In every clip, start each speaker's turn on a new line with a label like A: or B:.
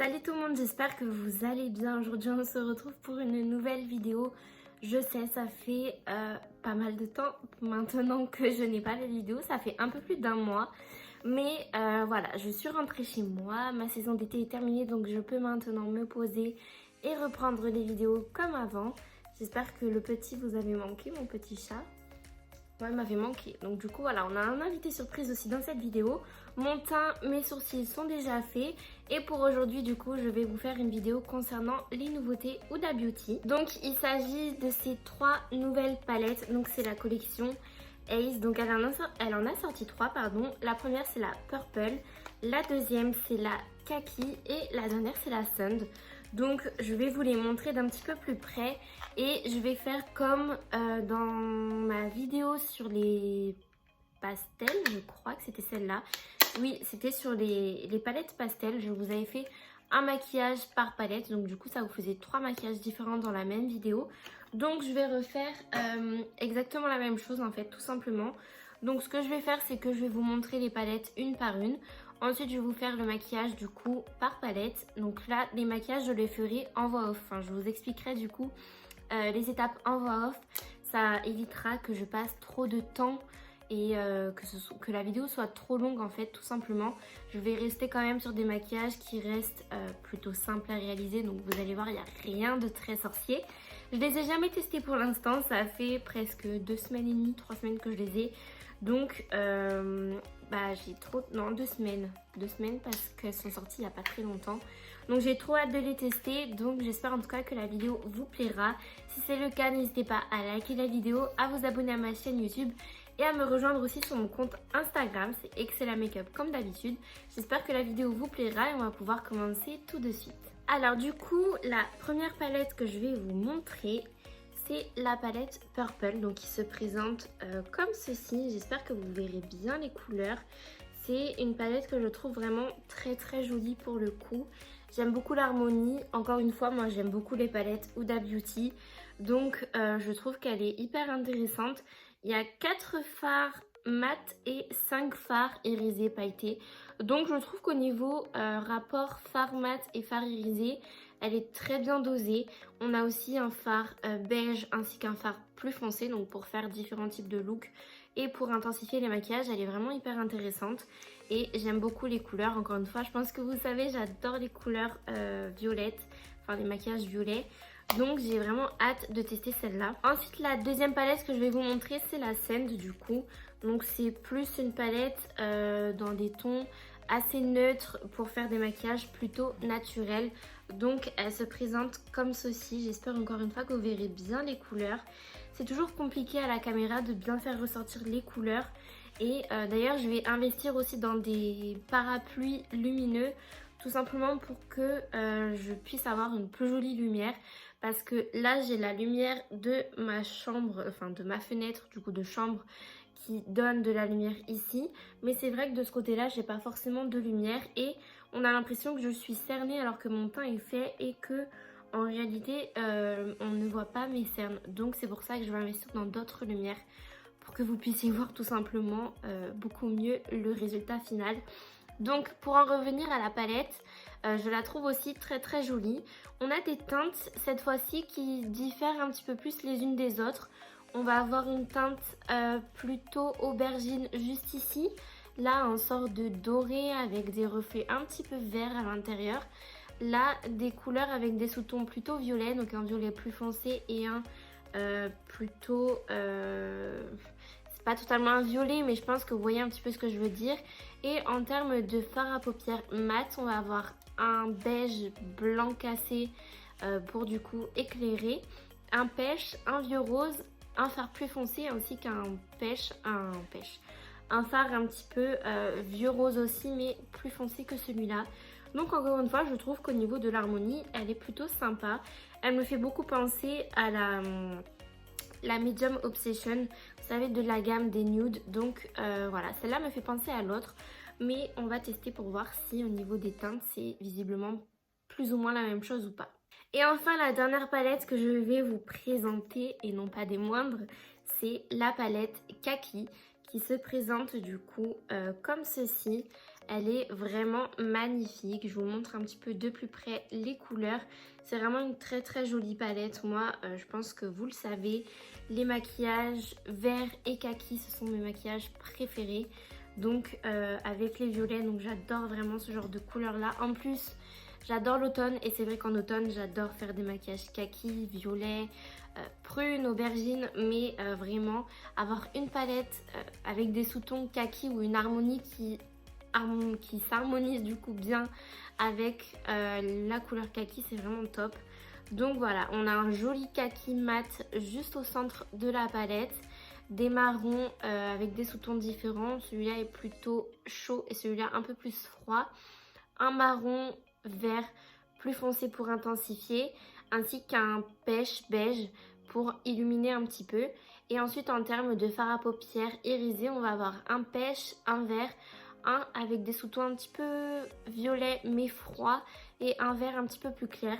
A: Salut tout le monde, j'espère que vous allez bien. Aujourd'hui on se retrouve pour une nouvelle vidéo. Je sais, ça fait pas mal de temps maintenant que je n'ai pas de vidéo, ça fait un peu plus d'un mois. Mais voilà, je suis rentrée chez moi, ma saison d'été est terminée donc je peux maintenant me poser et reprendre les vidéos comme avant. J'espère que le petit vous avait manqué, mon petit chat. Moi, il m'avait manqué. Donc du coup, voilà, on a un invité surprise aussi dans cette vidéo. Mon teint, mes sourcils sont déjà faits. Et pour aujourd'hui, du coup, je vais vous faire une vidéo concernant les nouveautés Huda Beauty. Donc, il s'agit de ces 3 nouvelles palettes. Donc, c'est la collection Ace. Donc, elle en a sorti 3, pardon. La première, c'est la Purple. La deuxième, c'est la Kaki. Et la dernière, c'est la Sand. Donc, je vais vous les montrer d'un petit peu plus près. Et je vais faire comme dans ma vidéo sur les pastels, je crois que c'était celle-là. Oui, c'était sur les palettes pastels. Je vous avais fait un maquillage par palette. Donc du coup, ça vous faisait 3 maquillages différents dans la même vidéo. Donc je vais refaire exactement la même chose en fait, tout simplement. Donc ce que je vais faire, c'est que je vais vous montrer les palettes une par une. Ensuite, je vais vous faire le maquillage du coup par palette. Donc là, les maquillages, je les ferai en voix off. Enfin, je vous expliquerai du coup les étapes en voix off. Ça évitera que je passe trop de temps et que la vidéo soit trop longue en fait, tout simplement. Je vais rester quand même sur des maquillages qui restent plutôt simples à réaliser. Donc vous allez voir, il n'y a rien de très sorcier. Je les ai jamais testés pour l'instant. Ça fait presque 2 semaines et demie, 3 semaines que je les ai. Donc j'ai trop... Non, 2 semaines. 2 semaines parce qu'elles sont sorties il n'y a pas très longtemps. Donc j'ai trop hâte de les tester. Donc j'espère en tout cas que la vidéo vous plaira. Si c'est le cas, n'hésitez pas à liker la vidéo, à vous abonner à ma chaîne YouTube et à me rejoindre aussi sur mon compte Instagram. C'est Excella Makeup comme d'habitude. J'espère que la vidéo vous plaira et on va pouvoir commencer tout de suite. Alors du coup, la première palette que je vais vous montrer, c'est la palette Purple, donc qui se présente comme ceci. J'espère que vous verrez bien les couleurs. C'est une palette que je trouve vraiment très jolie pour le coup. J'aime beaucoup l'harmonie. Encore une fois, moi j'aime beaucoup les palettes Huda Beauty. Donc je trouve qu'elle est hyper intéressante. Il y a 4 fards mat et 5 fards irisés pailletés. Donc je trouve qu'au niveau rapport fard mat et fard irisé, elle est très bien dosée. On a aussi un fard beige ainsi qu'un fard plus foncé, donc pour faire différents types de looks. Et pour intensifier les maquillages, elle est vraiment hyper intéressante. Et j'aime beaucoup les couleurs. Encore une fois, je pense que vous savez, j'adore les couleurs violettes. Enfin, les maquillages violets. Donc j'ai vraiment hâte de tester celle-là. Ensuite, la deuxième palette que je vais vous montrer, c'est la Sand du coup. Donc c'est plus une palette dans des tons assez neutres pour faire des maquillages plutôt naturels. Donc elle se présente comme ceci. J'espère encore une fois que vous verrez bien les couleurs. C'est toujours compliqué à la caméra de bien faire ressortir les couleurs. Et d'ailleurs je vais investir aussi dans des parapluies lumineux. Tout simplement pour que je puisse avoir une plus jolie lumière. Parce que là j'ai la lumière de ma chambre, enfin de ma fenêtre du coup de chambre, qui donne de la lumière ici. Mais c'est vrai que de ce côté là j'ai pas forcément de lumière. Et on a l'impression que je suis cernée alors que mon teint est fait. Et que en réalité on ne voit pas mes cernes. Donc c'est pour ça que je vais investir dans d'autres lumières. Pour que vous puissiez voir tout simplement beaucoup mieux le résultat final. Donc pour en revenir à la palette, je la trouve aussi très jolie. On a des teintes cette fois-ci qui diffèrent un petit peu plus les unes des autres. On va avoir une teinte plutôt aubergine juste ici. Là en sorte de doré avec des reflets un petit peu verts à l'intérieur. Là des couleurs avec des sous-tons plutôt violets, donc un violet plus foncé et un plutôt... pas totalement un violet, mais je pense que vous voyez un petit peu ce que je veux dire. Et en termes de fard à paupières mat, on va avoir un beige blanc cassé pour du coup éclairer, un pêche, un vieux rose, un fard plus foncé ainsi qu'un un fard un petit peu vieux rose aussi, mais plus foncé que celui-là. Donc encore une fois, je trouve qu'au niveau de l'harmonie, elle est plutôt sympa. Elle me fait beaucoup penser à la Medium Obsession, vous savez, de la gamme des nudes. Donc voilà, celle-là me fait penser à l'autre. Mais on va tester pour voir si au niveau des teintes, c'est visiblement plus ou moins la même chose ou pas. Et enfin, la dernière palette que je vais vous présenter, et non pas des moindres, c'est la palette Kaki, qui se présente du coup comme ceci. Elle est vraiment magnifique. Je vous montre un petit peu de plus près les couleurs. C'est vraiment une très très jolie palette. Moi, je pense que vous le savez, les maquillages vert et kaki, ce sont mes maquillages préférés. Donc avec les violets, donc j'adore vraiment ce genre de couleurs là. En plus, j'adore l'automne et c'est vrai qu'en automne, j'adore faire des maquillages kaki, violet, prune, aubergine. Mais vraiment, avoir une palette avec des sous-tons kaki ou une harmonie qui s'harmonise du coup bien avec la couleur kaki, c'est vraiment top. Donc voilà, on a un joli kaki mat juste au centre de la palette, des marrons avec des sous-tons différents. Celui-là est plutôt chaud et celui-là un peu plus froid, un marron vert plus foncé pour intensifier, ainsi qu'un pêche beige pour illuminer un petit peu. Et ensuite en termes de fard à paupières irisé, on va avoir un pêche, un vert, un avec des sous-tons un petit peu violets mais froids et un vert un petit peu plus clair.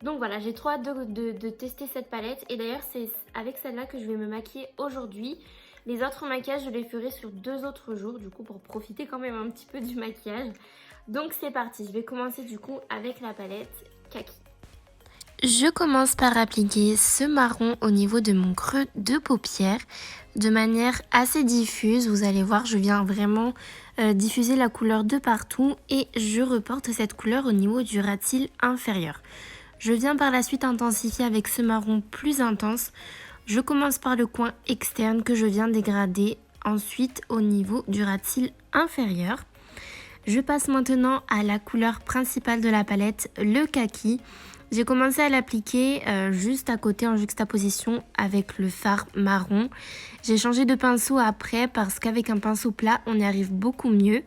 A: Donc voilà, j'ai trop hâte de tester cette palette et d'ailleurs c'est avec celle-là que je vais me maquiller aujourd'hui. Les autres maquillages je les ferai sur 2 autres jours du coup pour profiter quand même un petit peu du maquillage. Donc c'est parti, je vais commencer du coup avec la palette kaki. Je commence par appliquer ce marron au niveau de mon creux de paupière de manière assez diffuse. Vous allez voir, je viens vraiment diffuser la couleur de partout et je reporte cette couleur au niveau du ras de cils inférieur. Je viens par la suite intensifier avec ce marron plus intense. Je commence par le coin externe que je viens dégrader ensuite au niveau du ras de cils inférieur. Je passe maintenant à la couleur principale de la palette, le kaki. J'ai commencé à l'appliquer juste à côté en juxtaposition avec le fard marron. J'ai changé de pinceau après parce qu'avec un pinceau plat, on y arrive beaucoup mieux.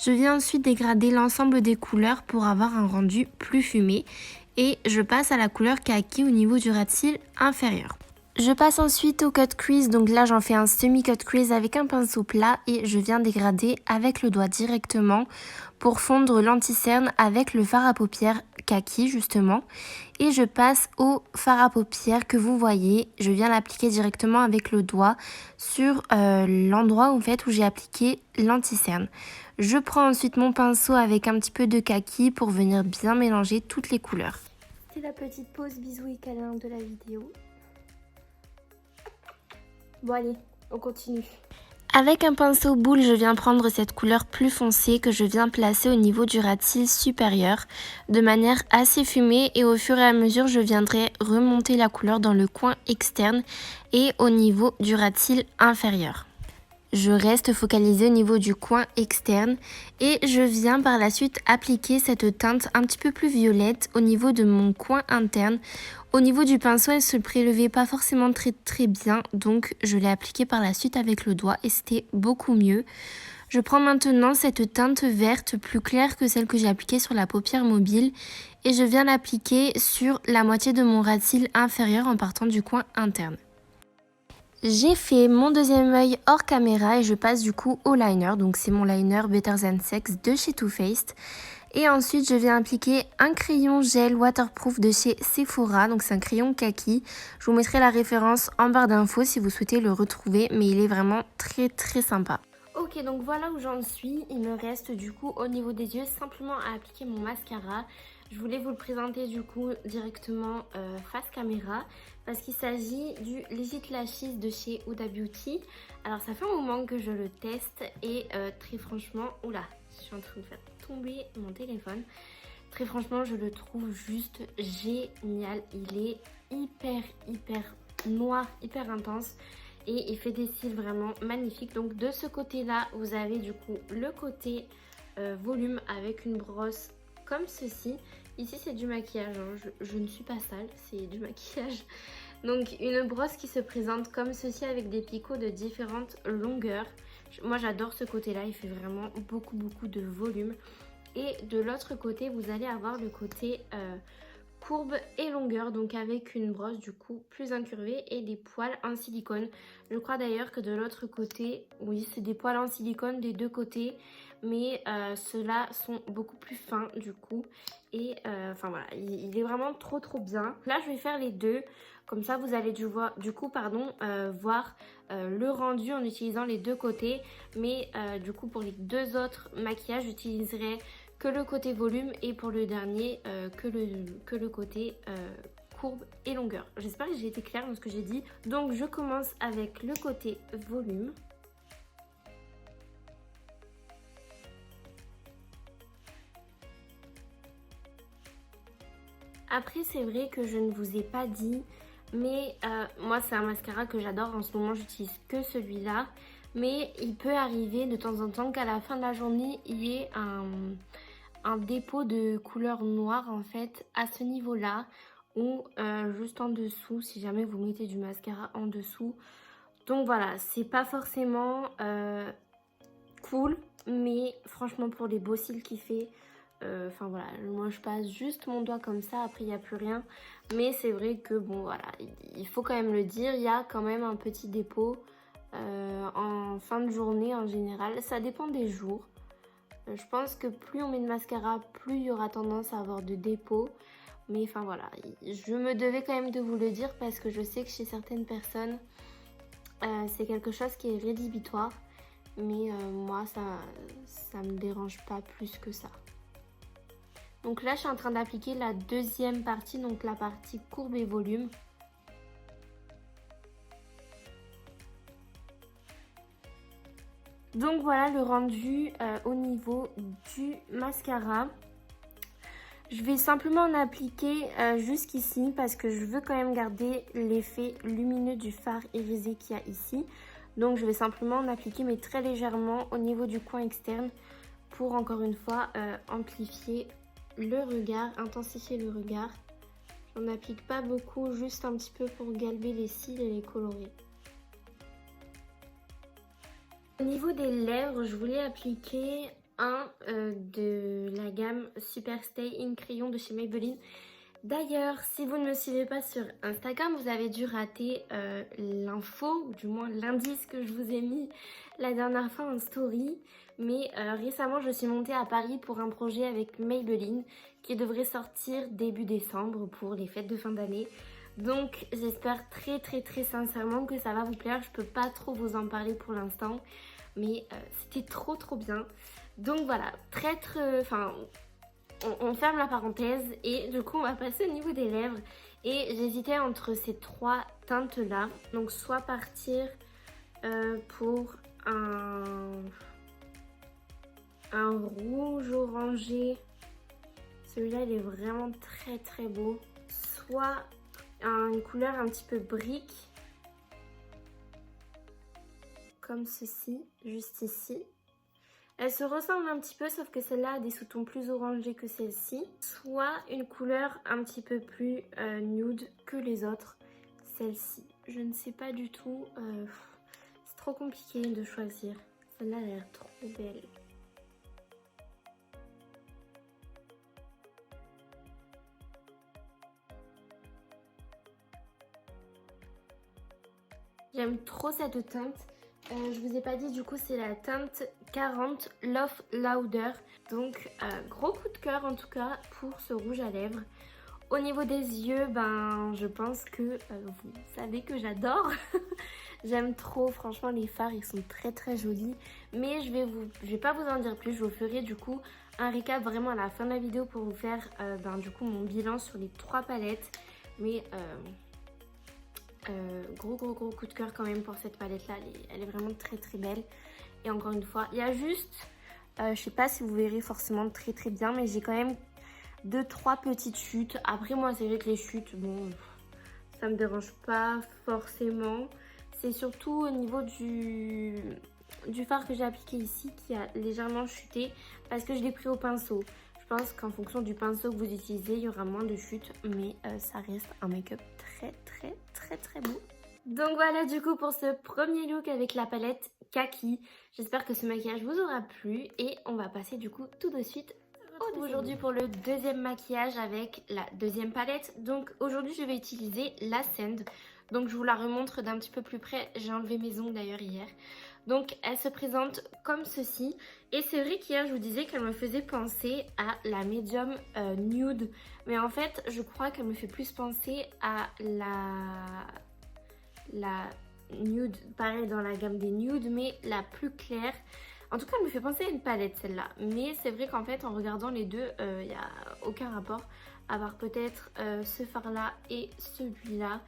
A: Je viens ensuite dégrader l'ensemble des couleurs pour avoir un rendu plus fumé. Et je passe à la couleur kaki au niveau du ras de cils inférieur. Je passe ensuite au cut crease, donc là j'en fais un semi-cut crease avec un pinceau plat et je viens dégrader avec le doigt directement pour fondre l'anti-cerne avec le fard à paupières kaki justement. Et je passe au fard à paupières que vous voyez, je viens l'appliquer directement avec le doigt sur l'endroit en fait où j'ai appliqué l'anti-cerne. Je prends ensuite mon pinceau avec un petit peu de kaki pour venir bien mélanger toutes les couleurs. C'est la petite pause bisous et câlin de la vidéo. Bon allez, on continue. Avec un pinceau boule, je viens prendre cette couleur plus foncée que je viens placer au niveau du ras de cils supérieur de manière assez fumée et au fur et à mesure, je viendrai remonter la couleur dans le coin externe et au niveau du ras de cils inférieur. Je reste focalisée au niveau du coin externe et je viens par la suite appliquer cette teinte un petit peu plus violette au niveau de mon coin interne. Au niveau du pinceau, elle se prélevait pas forcément très bien, donc je l'ai appliquée par la suite avec le doigt et c'était beaucoup mieux. Je prends maintenant cette teinte verte plus claire que celle que j'ai appliquée sur la paupière mobile et je viens l'appliquer sur la moitié de mon ras de cils inférieur en partant du coin interne. J'ai fait mon deuxième œil hors caméra et je passe du coup au liner, donc c'est mon liner Better Than Sex de chez Too Faced. Et ensuite je viens appliquer un crayon gel waterproof de chez Sephora, donc c'est un crayon kaki. Je vous mettrai la référence en barre d'infos si vous souhaitez le retrouver, mais il est vraiment très sympa. Ok, donc voilà où j'en suis. Il me reste du coup au niveau des yeux simplement à appliquer mon mascara. Je voulais vous le présenter du coup directement face caméra parce qu'il s'agit du Legit Lashes de chez Huda Beauty. Alors ça fait un moment que je le teste et très franchement, oula, je suis en train de faire tomber mon téléphone. Très franchement, je le trouve juste génial. Il est hyper noir, hyper intense. Et il fait des cils vraiment magnifiques. Donc de ce côté-là, vous avez du coup le côté volume avec une brosse comme ceci. Ici c'est du maquillage, hein. Je ne suis pas sale, c'est du maquillage. Donc une brosse qui se présente comme ceci avec des picots de différentes longueurs. Moi j'adore ce côté-là, il fait vraiment beaucoup de volume. Et de l'autre côté, vous allez avoir le côté courbe et longueur, donc avec une brosse du coup plus incurvée et des poils en silicone. Je crois d'ailleurs que de l'autre côté, oui, c'est des poils en silicone des deux côtés, mais ceux-là sont beaucoup plus fins du coup. Et enfin voilà, il est vraiment trop bien. Là je vais faire les deux, comme ça vous allez voir le rendu en utilisant les deux côtés. Mais du coup pour les deux autres maquillages j'utiliserai que le côté volume et pour le dernier que le côté courbe et longueur. J'espère que j'ai été claire dans ce que j'ai dit. Donc je commence avec le côté volume. Après c'est vrai que je ne vous ai pas dit, mais moi c'est un mascara que j'adore. En ce moment j'utilise que celui-là. Mais il peut arriver de temps en temps qu'à la fin de la journée il y ait un dépôt de couleur noire en fait à ce niveau là ou juste en dessous si jamais vous mettez du mascara en dessous. Donc voilà, c'est pas forcément cool, mais franchement pour les beaux cils qu'il fait, enfin voilà, moi je passe juste mon doigt comme ça, après il n'y a plus rien. Mais c'est vrai que bon voilà, il faut quand même le dire, il y a quand même un petit dépôt en fin de journée en général, ça dépend des jours. Je pense que plus on met de mascara, plus il y aura tendance à avoir de dépôts. Mais enfin voilà, je me devais quand même de vous le dire parce que je sais que chez certaines personnes, c'est quelque chose qui est rédhibitoire. Mais moi, ça me dérange pas plus que ça. Donc là, je suis en train d'appliquer la deuxième partie, donc la partie courbe et volume. Donc voilà le rendu au niveau du mascara. Je vais simplement en appliquer jusqu'ici parce que je veux quand même garder l'effet lumineux du fard irisé qu'il y a ici. Donc je vais simplement en appliquer mais très légèrement au niveau du coin externe pour encore une fois amplifier le regard, intensifier le regard. J'en applique pas beaucoup, juste un petit peu pour galber les cils et les colorer. Au niveau des lèvres, je voulais appliquer un de la gamme Super Stay Ink Crayon de chez Maybelline. D'ailleurs, si vous ne me suivez pas sur Instagram, vous avez dû rater l'info, ou du moins l'indice que je vous ai mis la dernière fois en story. Mais récemment, je suis montée à Paris pour un projet avec Maybelline qui devrait sortir début décembre pour les fêtes de fin d'année. Donc j'espère très sincèrement que ça va vous plaire. Je peux pas trop vous en parler pour l'instant, mais c'était trop bien. Donc voilà, on ferme la parenthèse et du coup on va passer au niveau des lèvres. Et j'hésitais entre ces trois teintes là. Donc soit partir pour un rouge orangé. Celui-là il est vraiment très beau. Soit une couleur un petit peu brique, comme ceci, juste ici. Elles se ressemblent un petit peu, sauf que celle-là a des sous-tons plus orangés que celle-ci. Soit une couleur un petit peu plus nude que les autres, celle-ci. Je ne sais pas du tout, c'est trop compliqué de choisir. Celle-là a l'air trop belle. J'aime trop cette teinte. Je vous ai pas dit, du coup c'est la teinte 40 Love Louder. Donc gros coup de cœur en tout cas pour ce rouge à lèvres. Au niveau des yeux, ben je pense que vous savez que j'adore. J'aime trop, franchement les fards ils sont très jolis. Mais je vais pas vous en dire plus, je vous ferai du coup un récap vraiment à la fin de la vidéo pour vous faire du coup mon bilan sur les trois palettes. Mais gros coup de cœur quand même pour cette palette là, elle est vraiment très belle. Et encore une fois, il y a juste, je sais pas si vous verrez forcément très bien, mais j'ai quand même 2-3 petites chutes. Après moi c'est vrai que les chutes, bon, ça me dérange pas forcément. C'est surtout au niveau du fard que j'ai appliqué ici qui a légèrement chuté parce que je l'ai pris au pinceau. Je pense qu'en fonction du pinceau que vous utilisez, il y aura moins de chutes, mais ça reste un make-up très beau. Donc voilà du coup pour ce premier look avec la palette Kaki. J'espère que ce maquillage vous aura plu et on va passer du coup tout de suite retrouve aujourd'hui pour le deuxième maquillage avec la deuxième palette. Donc aujourd'hui je vais utiliser la Sand. Donc je vous la remontre d'un petit peu plus près. J'ai enlevé mes ongles d'ailleurs hier. Donc elle se présente comme ceci. Et c'est vrai qu'hier je vous disais qu'elle me faisait penser à la Medium Nude. Mais en fait je crois qu'elle me fait plus penser à la Nude, pareil dans la gamme des nudes, mais la plus claire. En tout cas, elle me fait penser à une palette celle-là. Mais c'est vrai qu'en fait, en regardant les deux, il n'y a aucun rapport. À part peut-être ce fard-là et celui-là.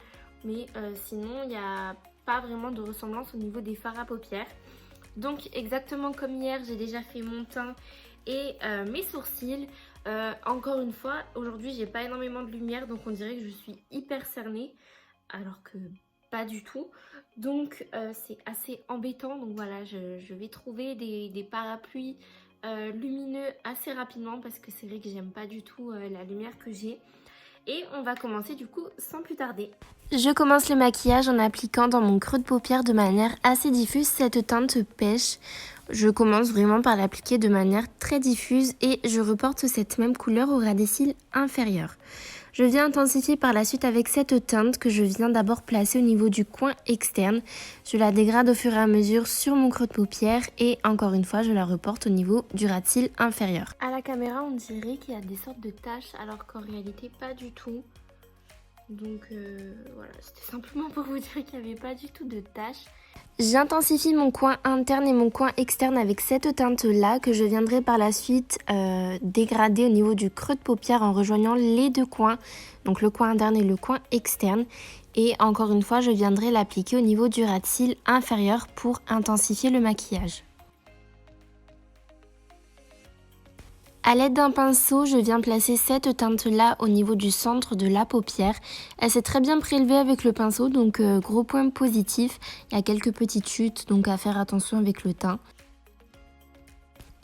A: Mais sinon, il n'y a pas vraiment de ressemblance au niveau des fards à paupières. Donc exactement comme hier, j'ai déjà fait mon teint et mes sourcils. Encore une fois, aujourd'hui, j'ai pas énormément de lumière. Donc on dirait que je suis hyper cernée. Alors que pas du tout. Donc c'est assez embêtant. Donc voilà, je vais trouver des parapluies lumineux assez rapidement parce que c'est vrai que j'aime pas du tout la lumière que j'ai. Et on va commencer du coup sans plus tarder. Je commence le maquillage en appliquant dans mon creux de paupière de manière assez diffuse cette teinte pêche. Je commence vraiment par l'appliquer de manière très diffuse et je reporte cette même couleur au ras des cils inférieurs. Je viens intensifier par la suite avec cette teinte que je viens d'abord placer au niveau du coin externe. Je la dégrade au fur et à mesure sur mon creux de paupière et encore une fois je la reporte au niveau du ras de cils inférieur. À la caméra on dirait qu'il y a des sortes de taches alors qu'en réalité pas du tout. Donc voilà, c'était simplement pour vous dire qu'il n'y avait pas du tout de taches. J'intensifie mon coin interne et mon coin externe avec cette teinte là que je viendrai par la suite dégrader au niveau du creux de paupière en rejoignant les deux coins, donc le coin interne et le coin externe. Et encore une fois je viendrai l'appliquer au niveau du ras de cils inférieur pour intensifier le maquillage. A l'aide d'un pinceau, je viens placer cette teinte-là au niveau du centre de la paupière. Elle s'est très bien prélevée avec le pinceau, donc gros point positif. Il y a quelques petites chutes, donc à faire attention avec le teint.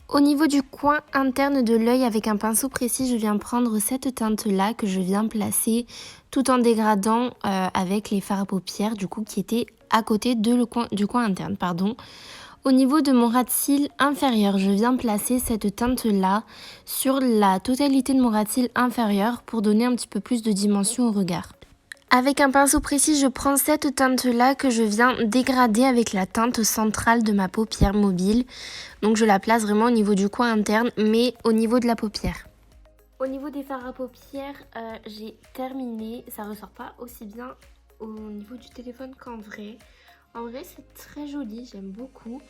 A: Au niveau du coin interne de l'œil, avec un pinceau précis, je viens prendre cette teinte-là que je viens placer tout en dégradant avec les fards à paupières, du coup, qui étaient à côté du coin interne, pardon. Au niveau de mon ras de cils inférieur, je viens placer cette teinte-là sur la totalité de mon ras de cils inférieur pour donner un petit peu plus de dimension au regard. Avec un pinceau précis, je prends cette teinte-là que je viens dégrader avec la teinte centrale de ma paupière mobile. Donc je la place vraiment au niveau du coin interne, mais au niveau de la paupière. Au niveau des fards à paupières, j'ai terminé. Ça ressort pas aussi bien au niveau du téléphone qu'en vrai. En vrai c'est très joli, j'aime beaucoup.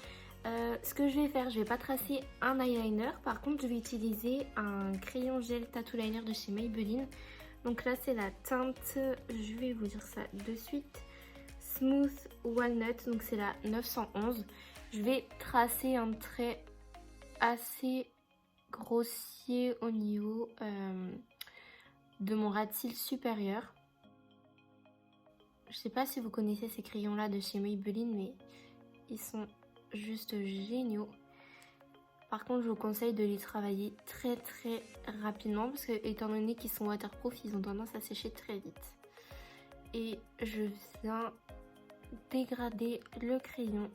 A: Ce que je vais faire, je vais pas tracer un eyeliner. Par contre je vais utiliser un crayon gel tattoo liner de chez Maybelline. Donc là c'est la teinte, je vais vous dire ça de suite, Smooth Walnut, donc c'est la 911. Je vais tracer un trait assez grossier au niveau de mon ras de cils supérieur. Je sais pas si vous connaissez ces crayons là de chez Maybelline, mais ils sont juste géniaux. Par contre je vous conseille de les travailler très rapidement parce que étant donné qu'ils sont waterproof, ils ont tendance à sécher très vite. Et je viens dégrader le crayon.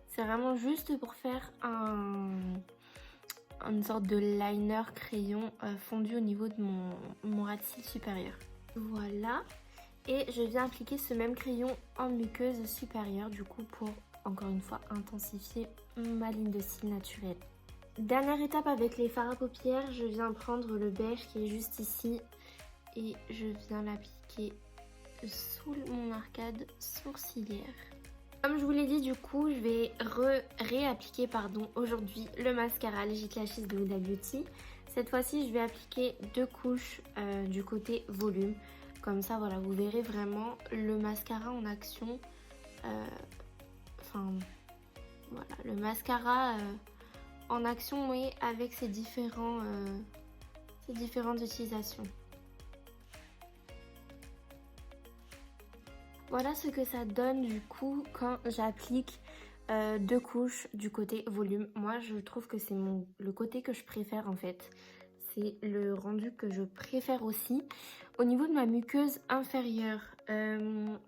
A: C'est vraiment juste pour faire une sorte de liner crayon fondu au niveau de mon ras de cils supérieur. Voilà. Et je viens appliquer ce même crayon en muqueuse supérieure du coup pour encore une fois intensifier ma ligne de cils naturelle. Dernière étape avec les fards à paupières, je viens prendre le beige qui est juste ici et je viens l'appliquer sous mon arcade sourcilière. Comme je vous l'ai dit, du coup je vais réappliquer aujourd'hui le mascara Legit Lashes de Huda Beauty. Cette fois-ci je vais appliquer 2 couches du côté volume. Comme ça, voilà, vous verrez vraiment le mascara en action. Voilà, le mascara en action, oui, avec ses différentes utilisations. Voilà ce que ça donne du coup quand j'applique 2 couches du côté volume. Moi, je trouve que c'est le côté que je préfère en fait. C'est le rendu que je préfère aussi. Au niveau de ma muqueuse inférieure, je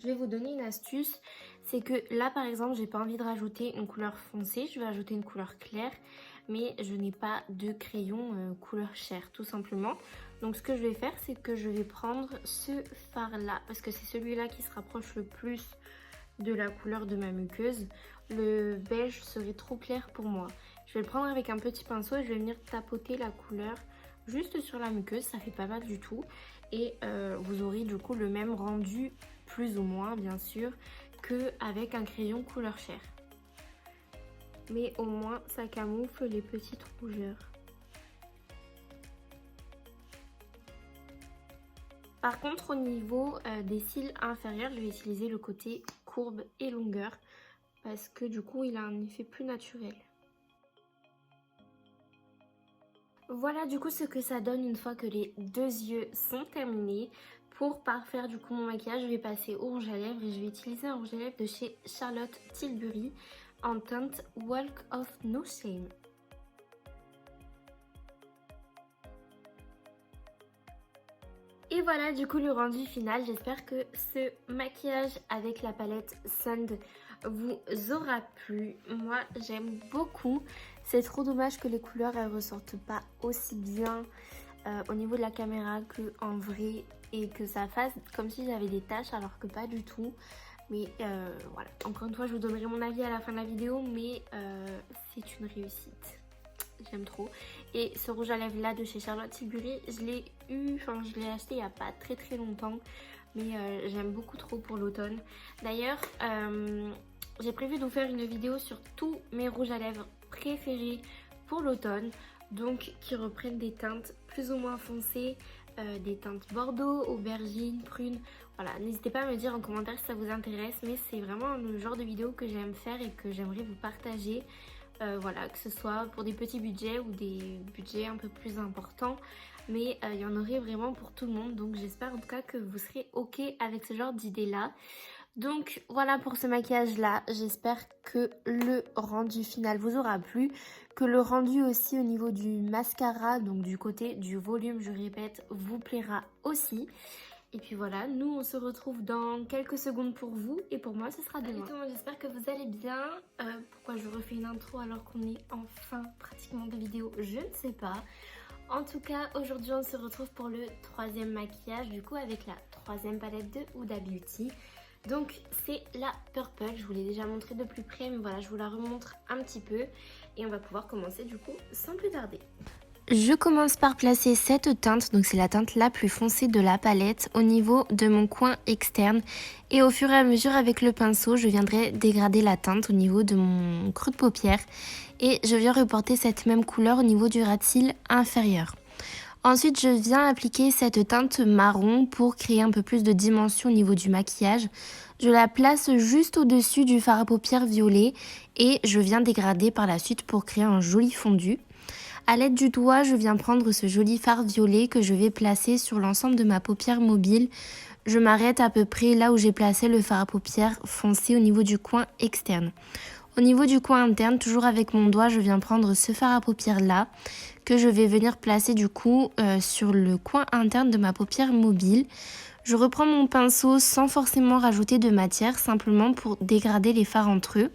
A: vais vous donner une astuce. c'est que là par exemple j'ai pas envie de rajouter une couleur foncée, je vais ajouter une couleur claire, mais je n'ai pas de crayon couleur chair tout simplement. Donc ce que je vais faire, c'est que je vais prendre ce fard là, parce que c'est celui-là qui se rapproche le plus de la couleur de ma muqueuse. Le beige serait trop clair pour moi. Je vais le prendre avec un petit pinceau et je vais venir tapoter la couleur juste sur la muqueuse, ça fait pas mal du tout. Et vous aurez du coup le même rendu, plus ou moins bien sûr, qu'avec un crayon couleur chair. Mais au moins ça camoufle les petites rougeurs. Par contre au niveau des cils inférieurs, je vais utiliser le côté courbe et longueur parce que du coup il a un effet plus naturel. Voilà du coup ce que ça donne une fois que les deux yeux sont terminés. Pour parfaire du coup mon maquillage, je vais passer au rouge à lèvres et je vais utiliser un rouge à lèvres de chez Charlotte Tilbury en teinte Walk of No Shame. Et voilà du coup le rendu final. J'espère que ce maquillage avec la palette Sand vous aura plu. Moi j'aime beaucoup. C'est trop dommage que les couleurs elles ressortent pas aussi bien au niveau de la caméra qu'en vrai et que ça fasse comme si j'avais des taches alors que pas du tout. Mais voilà, encore une fois je vous donnerai mon avis à la fin de la vidéo, mais c'est une réussite. J'aime trop. Et ce rouge à lèvres là de chez Charlotte Tilbury, je l'ai acheté il n'y a pas très longtemps, mais j'aime beaucoup trop pour l'automne. D'ailleurs j'ai prévu de vous faire une vidéo sur tous mes rouges à lèvres préférés pour l'automne, donc qui reprennent des teintes plus ou moins foncées, des teintes bordeaux, aubergine, prune. Voilà, n'hésitez pas à me dire en commentaire si ça vous intéresse, mais c'est vraiment le genre de vidéo que j'aime faire et que j'aimerais vous partager. Voilà, que ce soit pour des petits budgets ou des budgets un peu plus importants, mais il y en aurait vraiment pour tout le monde, donc j'espère en tout cas que vous serez ok avec ce genre d'idée là. Donc voilà pour ce maquillage là, j'espère que le rendu final vous aura plu, que le rendu aussi au niveau du mascara, donc du côté du volume je répète, vous plaira aussi. Et puis voilà, nous on se retrouve dans quelques secondes pour vous et pour moi ce sera demain. Salut tout le monde, j'espère que vous allez bien. Pourquoi je refais une intro alors qu'on est en fin pratiquement de vidéo, je ne sais pas. En tout cas, aujourd'hui on se retrouve pour le troisième maquillage du coup avec la troisième palette de Huda Beauty. Donc c'est la Purple, je vous l'ai déjà montré de plus près mais voilà, je vous la remontre un petit peu et on va pouvoir commencer du coup sans plus tarder. Je commence par placer cette teinte, donc c'est la teinte la plus foncée de la palette au niveau de mon coin externe et au fur et à mesure avec le pinceau je viendrai dégrader la teinte au niveau de mon creux de paupière et je viens reporter cette même couleur au niveau du ras de cils inférieur. Ensuite je viens appliquer cette teinte marron pour créer un peu plus de dimension au niveau du maquillage. Je la place juste au-dessus du fard à paupières violet et je viens dégrader par la suite pour créer un joli fondu. A l'aide du doigt, je viens prendre ce joli fard violet que je vais placer sur l'ensemble de ma paupière mobile. Je m'arrête à peu près là où j'ai placé le fard à paupières foncé au niveau du coin externe. Au niveau du coin interne, toujours avec mon doigt, je viens prendre ce fard à paupières là que je vais venir placer du coup sur le coin interne de ma paupière mobile. Je reprends mon pinceau sans forcément rajouter de matière, simplement pour dégrader les fards entre eux.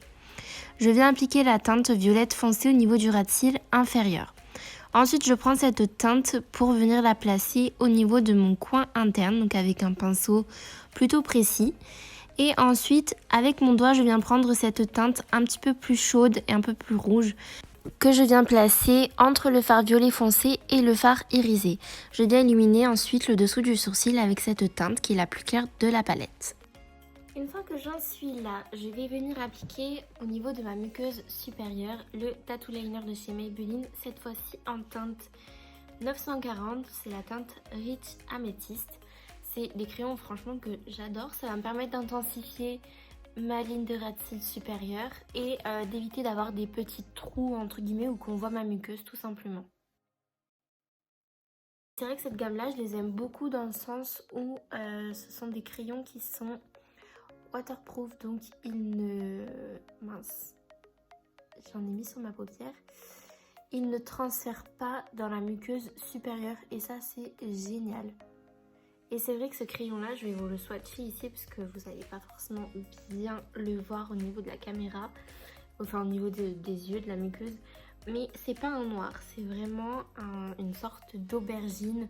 A: Je viens appliquer la teinte violette foncée au niveau du ras de cils inférieur. Ensuite, je prends cette teinte pour venir la placer au niveau de mon coin interne, donc avec un pinceau plutôt précis. Et ensuite, avec mon doigt, je viens prendre cette teinte un petit peu plus chaude et un peu plus rouge que je viens placer entre le fard violet foncé et le fard irisé. Je viens illuminer ensuite le dessous du sourcil avec cette teinte qui est la plus claire de la palette. Une fois que j'en suis là, je vais venir appliquer au niveau de ma muqueuse supérieure le Tattoo Liner de chez Maybelline, cette fois-ci en teinte 940, c'est la teinte Rich Amethyst. C'est des crayons franchement que j'adore, ça va me permettre d'intensifier ma ligne de ras de cils supérieure et d'éviter d'avoir des petits trous entre guillemets où qu'on voit ma muqueuse tout simplement. C'est vrai que cette gamme là je les aime beaucoup dans le sens où ce sont des crayons qui sont waterproof, donc il ne... mince, j'en ai mis sur ma paupière. Il ne transfère pas dans la muqueuse supérieure et ça c'est génial. Et c'est vrai que ce crayon là, je vais vous le swatcher ici parce que vous n'allez pas forcément bien le voir au niveau de la caméra, enfin au niveau des yeux, de la muqueuse. Mais c'est pas un noir, c'est vraiment une sorte d'aubergine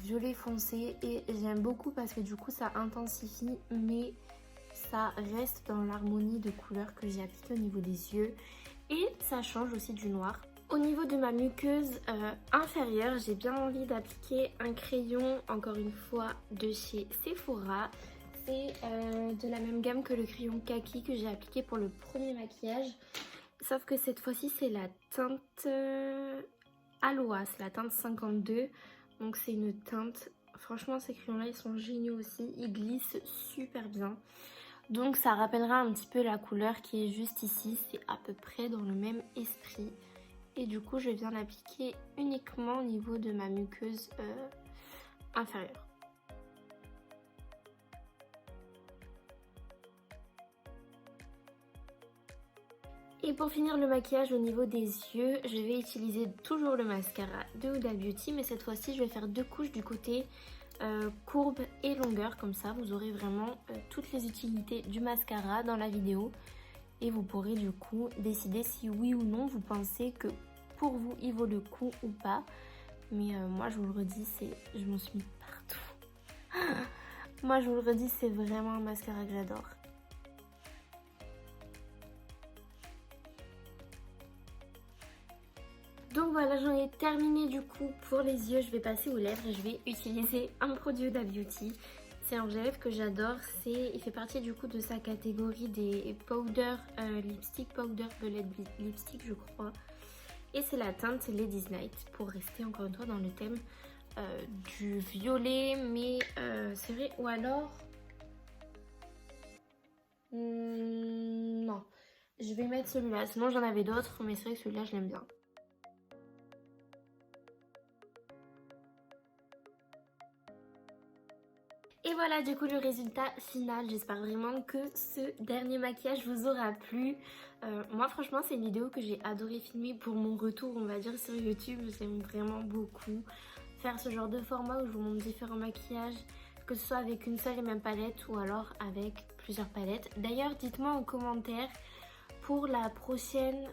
A: violet foncé. Et j'aime beaucoup parce que du coup ça intensifie mais ça reste dans l'harmonie de couleurs que j'ai appliquée au niveau des yeux. Et ça change aussi du noir. Au niveau de ma muqueuse inférieure, j'ai bien envie d'appliquer un crayon, encore une fois, de chez Sephora. C'est de la même gamme que le crayon kaki que j'ai appliqué pour le premier maquillage. Sauf que cette fois-ci, c'est la teinte Aloha, c'est la teinte 52. Donc c'est une teinte, franchement ces crayons-là, ils sont géniaux aussi. Ils glissent super bien. Donc ça rappellera un petit peu la couleur qui est juste ici. C'est à peu près dans le même esprit. Et du coup, je viens l'appliquer uniquement au niveau de ma muqueuse inférieure. Et pour finir le maquillage au niveau des yeux, je vais utiliser toujours le mascara de Huda Beauty. Mais cette fois-ci, je vais faire 2 couches du côté courbe et longueur. Comme ça, vous aurez vraiment toutes les utilités du mascara dans la vidéo. Et vous pourrez du coup décider si oui ou non vous pensez que pour vous il vaut le coup ou pas. Mais moi je vous le redis, je m'en suis mis partout. Moi je vous le redis, c'est vraiment un mascara que j'adore. Donc voilà, j'en ai terminé du coup pour les yeux. Je vais passer aux lèvres et je vais utiliser un produit Huda Beauty. C'est un rouge à lèvres que j'adore, il fait partie du coup de sa catégorie des powder lipstick, powder bullet lipstick je crois. Et c'est la teinte Ladies Night pour rester encore une fois dans le thème du violet, mais c'est vrai, ou alors... non, je vais mettre celui-là, sinon j'en avais d'autres, mais c'est vrai que celui-là je l'aime bien. Et voilà du coup le résultat final. J'espère vraiment que ce dernier maquillage vous aura plu. Moi franchement c'est une vidéo que j'ai adoré filmer pour mon retour on va dire sur YouTube. J'aime vraiment beaucoup faire ce genre de format où je vous montre différents maquillages, que ce soit avec une seule et même palette ou alors avec plusieurs palettes. D'ailleurs dites-moi en commentaire pour la prochaine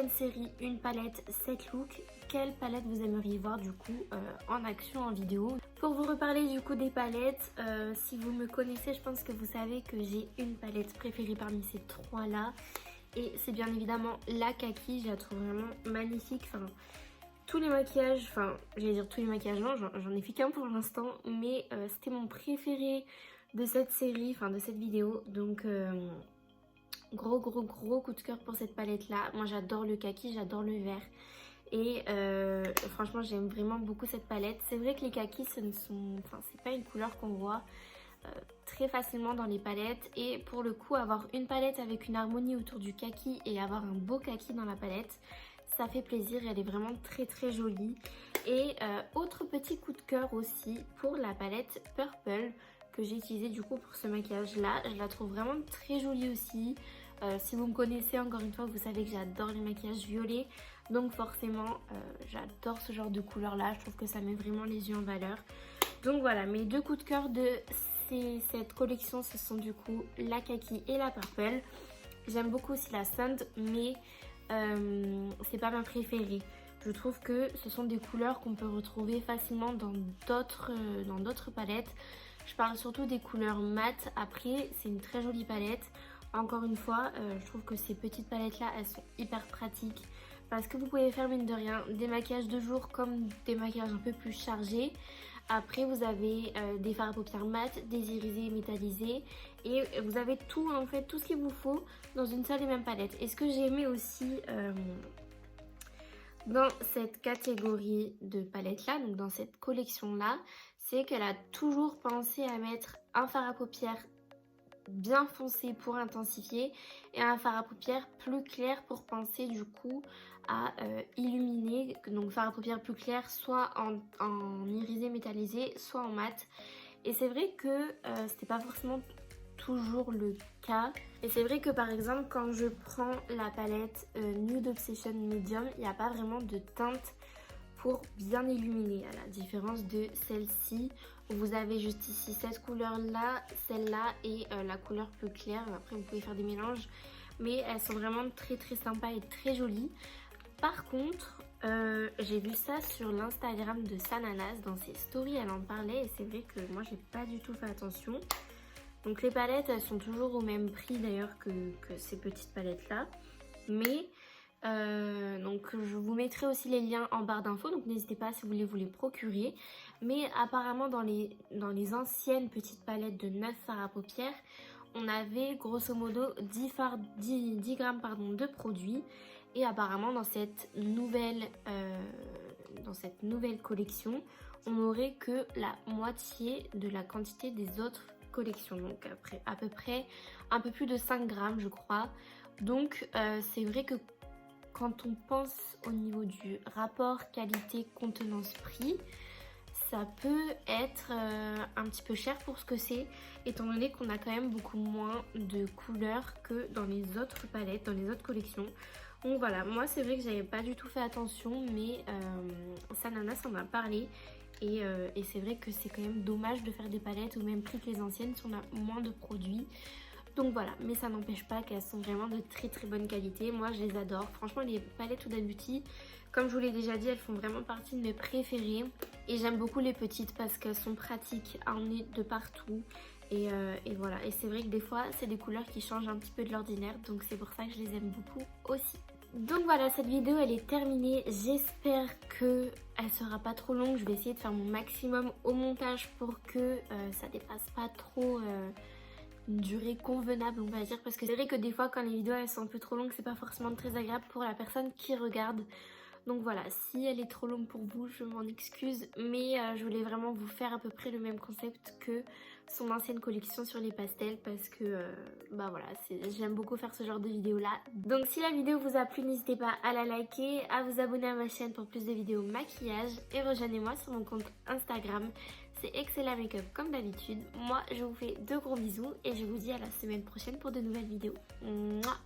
A: série une palette 7 looks, quelle palette vous aimeriez voir du coup en action en vidéo. Pour vous reparler du coup des palettes, si vous me connaissez je pense que vous savez que j'ai une palette préférée parmi ces 3 là. Et c'est bien évidemment la kaki, je la trouve vraiment magnifique. Enfin, tous les maquillages, enfin j'allais dire tous les maquillages, non j'en ai fait qu'un pour l'instant. Mais c'était mon préféré de cette série, enfin de cette vidéo. Donc... gros coup de cœur pour cette palette là. Moi j'adore le kaki, j'adore le vert. Et franchement j'aime vraiment beaucoup cette palette. C'est vrai que les kakis c'est pas une couleur qu'on voit très facilement dans les palettes. Et pour le coup avoir une palette avec une harmonie autour du kaki et avoir un beau kaki dans la palette, ça fait plaisir, elle est vraiment très jolie. Et autre petit coup de cœur aussi pour la palette Purple que j'ai utilisée du coup pour ce maquillage là. Je la trouve vraiment très jolie aussi. Si vous me connaissez encore une fois, vous savez que j'adore les maquillages violets. Donc forcément, j'adore ce genre de couleur là. Je trouve que ça met vraiment les yeux en valeur. Donc voilà, mes 2 coups de cœur de cette collection, ce sont du coup la kaki et la purple. J'aime beaucoup aussi la sand, mais c'est pas ma préférée. Je trouve que ce sont des couleurs qu'on peut retrouver facilement dans d'autres palettes. Je parle surtout des couleurs mat. Après, c'est une très jolie palette. Encore une fois, je trouve que ces petites palettes là, elles sont hyper pratiques. Parce que vous pouvez faire mine de rien des maquillages de jour comme des maquillages un peu plus chargés. Après vous avez des fards à paupières mat, des irisés métallisés. Et vous avez tout en fait, tout ce qu'il vous faut dans une seule et même palette. Et ce que j'ai aimé aussi dans cette catégorie de palettes là, donc dans cette collection là, c'est qu'elle a toujours pensé à mettre un fard à paupières bien foncé pour intensifier et un fard à paupières plus clair pour penser du coup à illuminer. Donc fard à paupières plus clair soit en irisé métallisé soit en mat. Et c'est vrai que c'était pas forcément toujours le cas. Et c'est vrai que par exemple quand je prends la palette Nude Obsession Medium, il n'y a pas vraiment de teinte pour bien illuminer, à la différence de celle-ci. Vous avez juste ici cette couleur là, celle-là et la couleur plus claire. Après vous pouvez faire des mélanges, mais elles sont vraiment très sympas et très jolies. Par contre, j'ai vu ça sur l'Instagram de Sananas, dans ses stories elle en parlait et c'est vrai que moi j'ai pas du tout fait attention. Donc les palettes elles sont toujours au même prix d'ailleurs que ces petites palettes là, mais donc je vous mettrai aussi les liens en barre d'infos, donc n'hésitez pas si vous voulez vous les procurer. Mais apparemment dans les anciennes petites palettes de 9 fards à paupières, on avait grosso modo 10 grammes de produits. Et apparemment dans cette nouvelle collection, on n'aurait que la moitié de la quantité des autres collections. Donc après, à peu près un peu plus de 5 grammes je crois. Donc c'est vrai que quand on pense au niveau du rapport qualité-contenance-prix, ça peut être un petit peu cher pour ce que c'est, étant donné qu'on a quand même beaucoup moins de couleurs que dans les autres palettes, dans les autres collections. Donc voilà, moi c'est vrai que j'avais pas du tout fait attention, mais Sananas en a parlé. Et c'est vrai que c'est quand même dommage de faire des palettes au même prix que les anciennes si on a moins de produits. Donc voilà, mais ça n'empêche pas qu'elles sont vraiment de très bonne qualité. Moi je les adore. Franchement les palettes Huda Beauty, comme je vous l'ai déjà dit, elles font vraiment partie de mes préférées. Et j'aime beaucoup les petites parce qu'elles sont pratiques à emmener de partout. Et voilà, et c'est vrai que des fois c'est des couleurs qui changent un petit peu de l'ordinaire. Donc c'est pour ça que je les aime beaucoup aussi. Donc voilà, cette vidéo elle est terminée. J'espère que elle sera pas trop longue. Je vais essayer de faire mon maximum au montage pour que ça dépasse pas trop une durée convenable, on va dire, parce que c'est vrai que des fois quand les vidéos elles sont un peu trop longues, c'est pas forcément très agréable pour la personne qui regarde. Donc voilà, si elle est trop longue pour vous, je m'en excuse, mais je voulais vraiment vous faire à peu près le même concept que son ancienne collection sur les pastels, parce que bah voilà, j'aime beaucoup faire ce genre de vidéos là. Donc si la vidéo vous a plu, n'hésitez pas à la liker, à vous abonner à ma chaîne pour plus de vidéos maquillage et rejoignez-moi sur mon compte Instagram. C'est Excella Makeup comme d'habitude. Moi je vous fais de gros bisous et je vous dis à la semaine prochaine pour de nouvelles vidéos. Mouah.